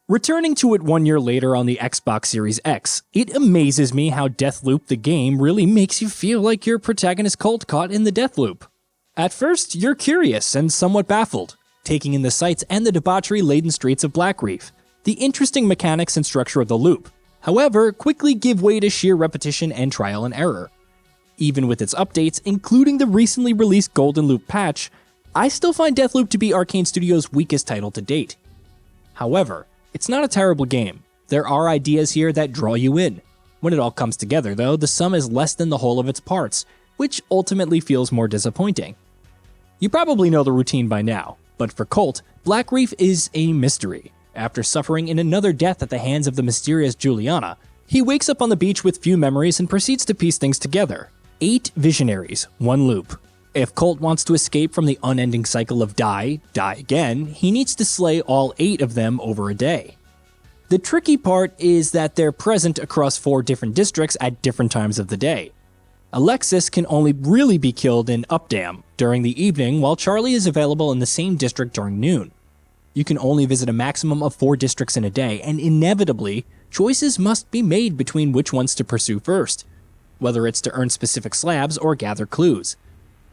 Returning to it 1 year later on the Xbox Series X, it amazes me how Deathloop the game really makes you feel like you're protagonist Colt caught in the Deathloop. At first, you're curious and somewhat baffled, taking in the sights and the debauchery-laden streets of Blackreef, the interesting mechanics and structure of the loop, however, quickly give way to sheer repetition and trial and error. Even with its updates, including the recently released Golden Loop patch, I still find Deathloop to be Arcane Studios' weakest title to date. However, it's not a terrible game. There are ideas here that draw you in. When it all comes together, though, the sum is less than the whole of its parts, which ultimately feels more disappointing. You probably know the routine by now, but for Colt, Blackreef is a mystery. After suffering in another death at the hands of the mysterious Juliana, he wakes up on the beach with few memories and proceeds to piece things together. 8 visionaries, 1 loop. If Colt wants to escape from the unending cycle of die again, he needs to slay all 8 of them over a day. The tricky part is that they're present across 4 different districts at different times of the day. Alexis can only really be killed in Updam during the evening, while Charlie is available in the same district during noon. You can only visit a maximum of 4 districts in a day, and inevitably, choices must be made between which ones to pursue first, whether it's to earn specific slabs or gather clues.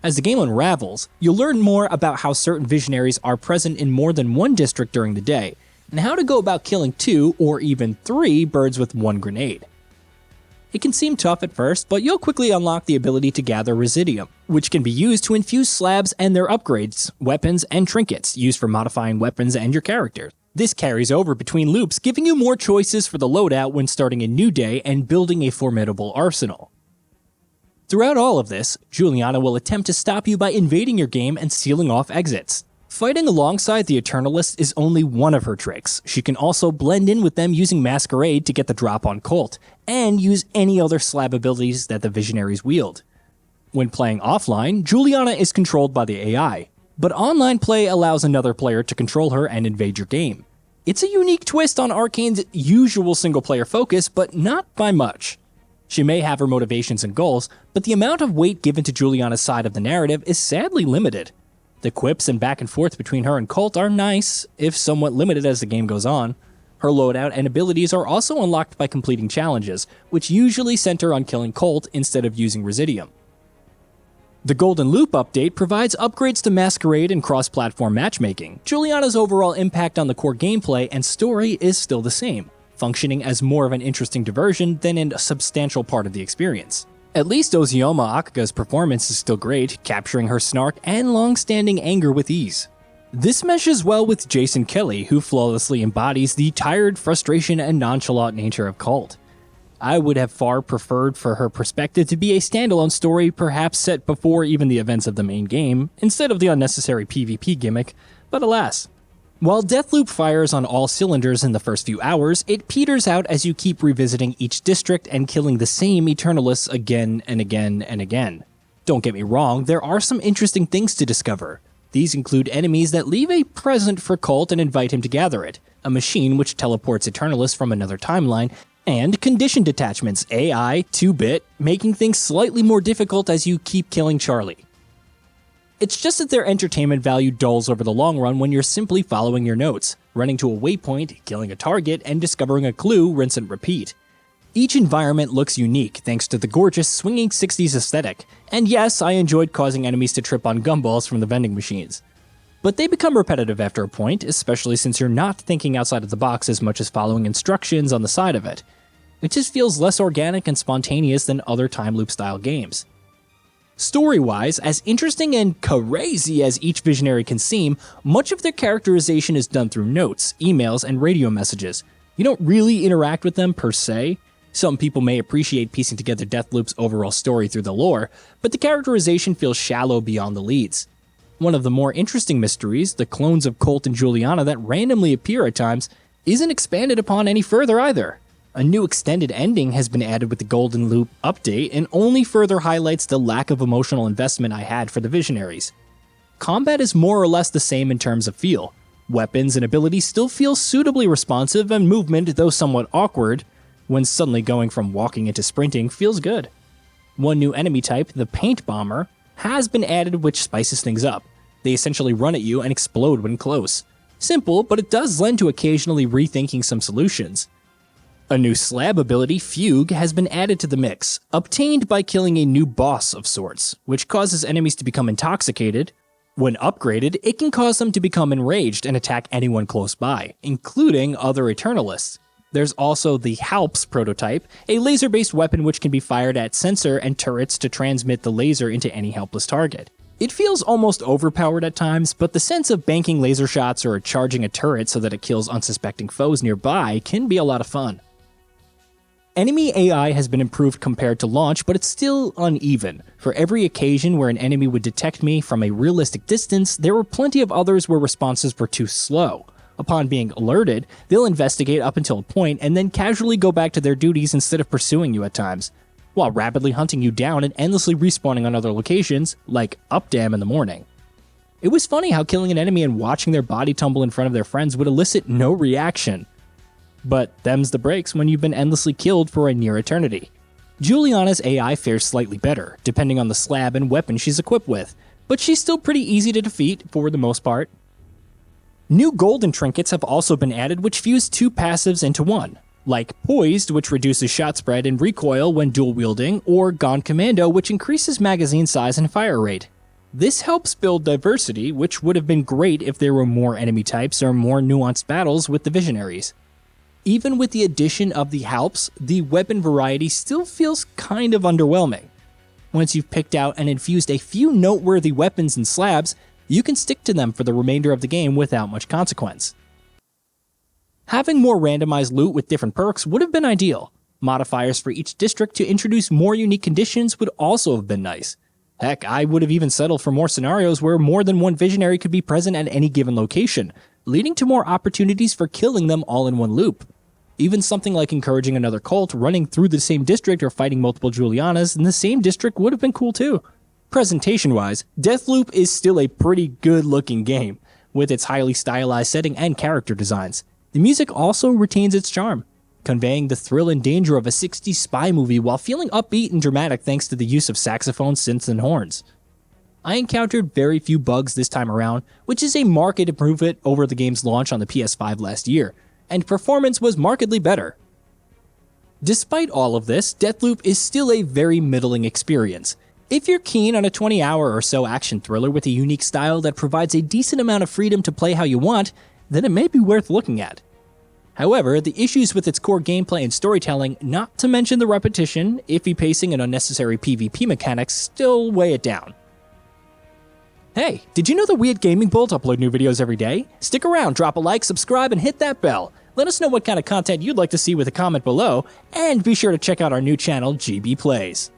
As the game unravels, you'll learn more about how certain visionaries are present in more than one district during the day, and how to go about killing 2 or even 3 birds with 1 grenade. It can seem tough at first, but you'll quickly unlock the ability to gather Residium, which can be used to infuse slabs and their upgrades, weapons, and trinkets used for modifying weapons and your character. This carries over between loops, giving you more choices for the loadout when starting a new day and building a formidable arsenal. Throughout all of this, Juliana will attempt to stop you by invading your game and sealing off exits. Fighting alongside the Eternalists is only one of her tricks. She can also blend in with them using Masquerade to get the drop on Colt, and use any other slab abilities that the Visionaries wield. When playing offline, Juliana is controlled by the AI, but online play allows another player to control her and invade your game. It's a unique twist on Arcane's usual single-player focus, but not by much. She may have her motivations and goals, but the amount of weight given to Juliana's side of the narrative is sadly limited. The quips and back and forth between her and Colt are nice, if somewhat limited as the game goes on. Her loadout and abilities are also unlocked by completing challenges, which usually center on killing Colt instead of using Residium. The Golden Loop update provides upgrades to Masquerade and cross-platform matchmaking. Juliana's overall impact on the core gameplay and story is still the same, functioning as more of an interesting diversion than a substantial part of the experience. At least Ozioma Akaga's performance is still great, capturing her snark and long-standing anger with ease. This meshes well with Jason Kelly, who flawlessly embodies the tired frustration and nonchalant nature of Colt. I would have far preferred for her perspective to be a standalone story, perhaps set before even the events of the main game, instead of the unnecessary PvP gimmick, but alas. While Deathloop fires on all cylinders in the first few hours, it peters out as you keep revisiting each district and killing the same Eternalists again and again and again. Don't get me wrong, there are some interesting things to discover. These include enemies that leave a present for Colt and invite him to gather it, a machine which teleports Eternalists from another timeline, and condition detachments, AI, 2-bit, making things slightly more difficult as you keep killing Charlie. It's just that their entertainment value dulls over the long run when you're simply following your notes, running to a waypoint, killing a target, and discovering a clue, rinse and repeat. Each environment looks unique thanks to the gorgeous swinging 60s aesthetic, and yes, I enjoyed causing enemies to trip on gumballs from the vending machines. But they become repetitive after a point, especially since you're not thinking outside of the box as much as following instructions on the side of it. It just feels less organic and spontaneous than other time loop style games. Story-wise, as interesting and crazy as each visionary can seem, much of their characterization is done through notes, emails, and radio messages. You don't really interact with them per se. Some people may appreciate piecing together Deathloop's overall story through the lore, but the characterization feels shallow beyond the leads. One of the more interesting mysteries, the clones of Colt and Juliana that randomly appear at times, isn't expanded upon any further either. A new extended ending has been added with the Golden Loop update and only further highlights the lack of emotional investment I had for the Visionaries. Combat is more or less the same in terms of feel. Weapons and abilities still feel suitably responsive, and movement, though somewhat awkward, when suddenly going from walking into sprinting, feels good. One new enemy type, the Paint Bomber, has been added, which spices things up. They essentially run at you and explode when close. Simple, but it does lend to occasionally rethinking some solutions. A new slab ability, Fugue, has been added to the mix, obtained by killing a new boss of sorts, which causes enemies to become intoxicated. When upgraded, it can cause them to become enraged and attack anyone close by, including other Eternalists. There's also the Halps prototype, a laser-based weapon which can be fired at sensor and turrets to transmit the laser into any helpless target. It feels almost overpowered at times, but the sense of banking laser shots or charging a turret so that it kills unsuspecting foes nearby can be a lot of fun. Enemy AI has been improved compared to launch, but it's still uneven. For every occasion where an enemy would detect me from a realistic distance, there were plenty of others where responses were too slow. Upon being alerted, they'll investigate up until a point and then casually go back to their duties instead of pursuing you at times, while rapidly hunting you down and endlessly respawning on other locations, like Updam in the morning. It was funny how killing an enemy and watching their body tumble in front of their friends would elicit no reaction. But them's the breaks when you've been endlessly killed for a near eternity. Juliana's AI fares slightly better, depending on the slab and weapon she's equipped with, but she's still pretty easy to defeat for the most part. New golden trinkets have also been added which fuse two passives into one, like Poised, which reduces shot spread and recoil when dual wielding, or Gone Commando, which increases magazine size and fire rate. This helps build diversity, which would have been great if there were more enemy types or more nuanced battles with the Visionaries. Even with the addition of the Halps, the weapon variety still feels kind of underwhelming. Once you've picked out and infused a few noteworthy weapons and slabs, you can stick to them for the remainder of the game without much consequence. Having more randomized loot with different perks would have been ideal. Modifiers for each district to introduce more unique conditions would also have been nice. Heck, I would have even settled for more scenarios where more than one Visionary could be present at any given location, leading to more opportunities for killing them all in one loop. Even something like encouraging another cult running through the same district or fighting multiple Julianas in the same district would have been cool too. Presentation-wise, Deathloop is still a pretty good-looking game, with its highly stylized setting and character designs. The music also retains its charm, conveying the thrill and danger of a 60s spy movie while feeling upbeat and dramatic thanks to the use of saxophone, synths, and horns. I encountered very few bugs this time around, which is a marked improvement over the game's launch on the PS5 last year, and performance was markedly better. Despite all of this, Deathloop is still a very middling experience. If you're keen on a 20-hour or so action thriller with a unique style that provides a decent amount of freedom to play how you want, then it may be worth looking at. However, the issues with its core gameplay and storytelling, not to mention the repetition, iffy pacing, and unnecessary PvP mechanics, still weigh it down. Hey, did you know that we at GamingBolt upload new videos every day? Stick around, drop a like, subscribe, and hit that bell. Let us know what kind of content you'd like to see with a comment below, and be sure to check out our new channel, GB Plays.